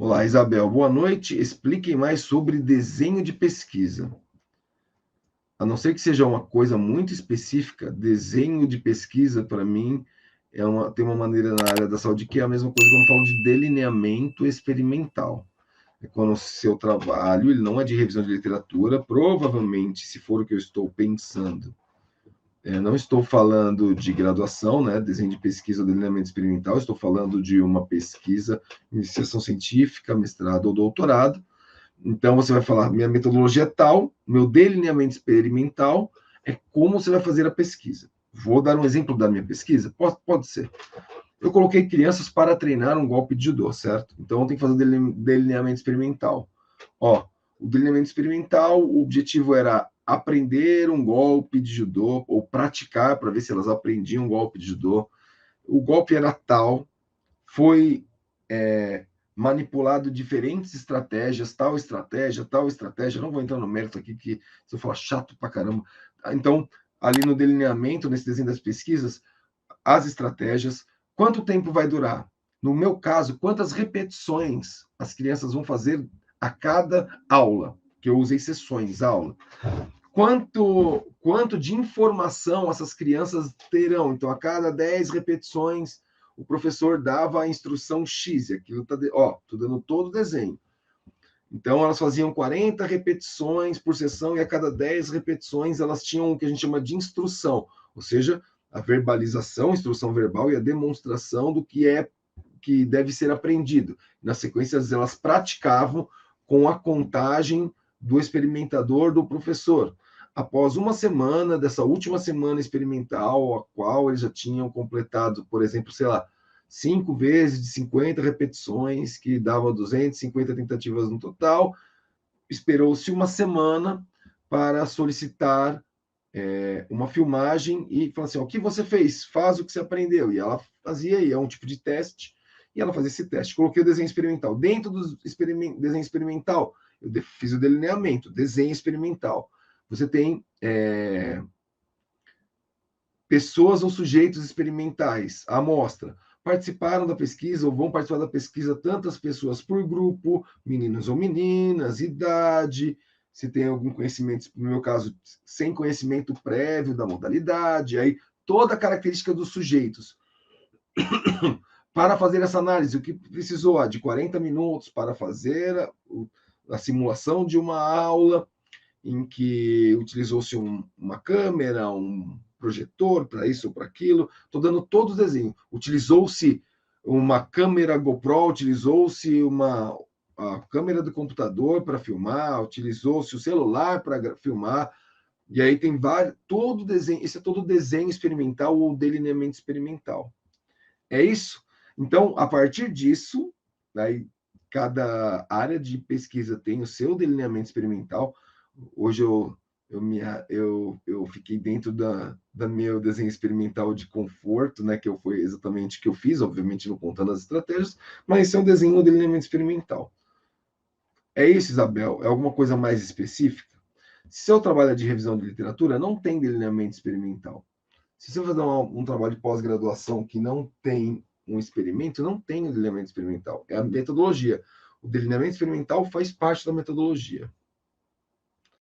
Olá, Isabel. Boa noite. Expliquem mais sobre desenho de pesquisa. A não ser que seja uma coisa muito específica, desenho de pesquisa, para mim, tem uma maneira na área da saúde que é a mesma coisa quando eu falo de delineamento experimental. É quando o seu trabalho ele não é de revisão de literatura, provavelmente, se for o que eu estou pensando, não estou falando de graduação, né, desenho de pesquisa ou delineamento experimental, estou falando de uma pesquisa, iniciação científica, mestrado ou doutorado. Então, você vai falar, minha metodologia é tal, meu delineamento experimental é como você vai fazer a pesquisa. Vou dar um exemplo da minha pesquisa? Pode ser. Eu coloquei crianças para treinar um golpe de judô, certo? Então, eu tenho que fazer o delineamento experimental. Ó, o delineamento experimental, o objetivo era aprender um golpe de judô, ou praticar para ver se elas aprendiam um golpe de judô. O golpe era tal, foi manipulado diferentes estratégias, tal estratégia. Não vou entrar no mérito aqui, que se eu falar chato pra caramba. Então, ali no delineamento, nesse desenho das pesquisas, as estratégias, quanto tempo vai durar? No meu caso, quantas repetições as crianças vão fazer a cada aula? Que eu usei sessões, aula. Quanto de informação essas crianças terão? Então, a cada 10 repetições, o professor dava a instrução X, e aquilo está, estou dando todo o desenho. Então, elas faziam 40 repetições por sessão, e a cada 10 repetições elas tinham o que a gente chama de instrução, ou seja, a verbalização, instrução verbal e a demonstração do que deve ser aprendido. Na sequência, elas praticavam com a contagem do experimentador, do professor. Após uma semana, dessa última semana experimental, a qual eles já tinham completado, por exemplo, sei lá, 5 vezes de 50 repetições, que dava 250 tentativas no total, esperou-se uma semana para solicitar uma filmagem e falar assim: o que você fez? Faz o que você aprendeu. E ela fazia, e é um tipo de teste, e ela fazia esse teste. Coloquei o desenho experimental. Dentro do desenho experimental, eu fiz o delineamento, desenho experimental. Você tem pessoas ou sujeitos experimentais, a amostra. Participaram da pesquisa ou vão participar da pesquisa tantas pessoas por grupo, meninos ou meninas, idade, se tem algum conhecimento, no meu caso, sem conhecimento prévio da modalidade, aí toda a característica dos sujeitos. Para fazer essa análise, o que precisou? De 40 minutos para fazer a simulação de uma aula, em que utilizou-se uma câmera, um projetor para isso ou para aquilo. Estou dando todo o desenho. Utilizou-se uma câmera GoPro, utilizou-se a câmera do computador para filmar, utilizou-se o celular para filmar. E aí tem todo desenho, esse é todo desenho experimental ou delineamento experimental. É isso? Então, a partir disso, aí, cada área de pesquisa tem o seu delineamento experimental. Hoje eu fiquei dentro da meu desenho experimental de conforto, né, que foi exatamente o que eu fiz, obviamente não contando as estratégias, mas esse é um desenho, um delineamento experimental. É isso, Isabel? É alguma coisa mais específica? Se seu trabalho é de revisão de literatura, não tem delineamento experimental. Se você fazer um trabalho de pós-graduação que não tem um experimento, não tem o delineamento experimental. É a metodologia. O delineamento experimental faz parte da metodologia.